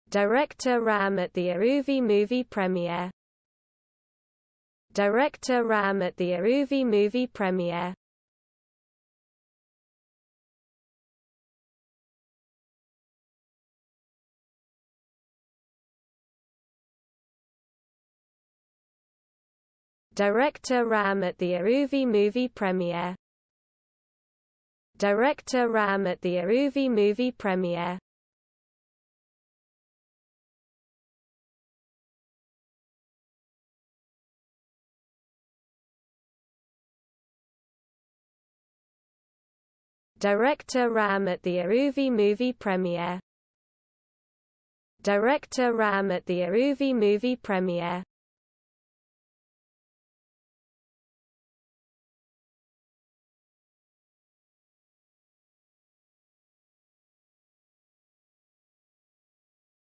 Director Ram at the Aruvi movie premiere. Director Ram at the Aruvi movie premiere. Director Ram at the Aruvi movie premiere. Director Ram at the Aruvi movie premiere. Director Ram at the Aruvi movie premiere. Director Ram at the Aruvi movie premiere.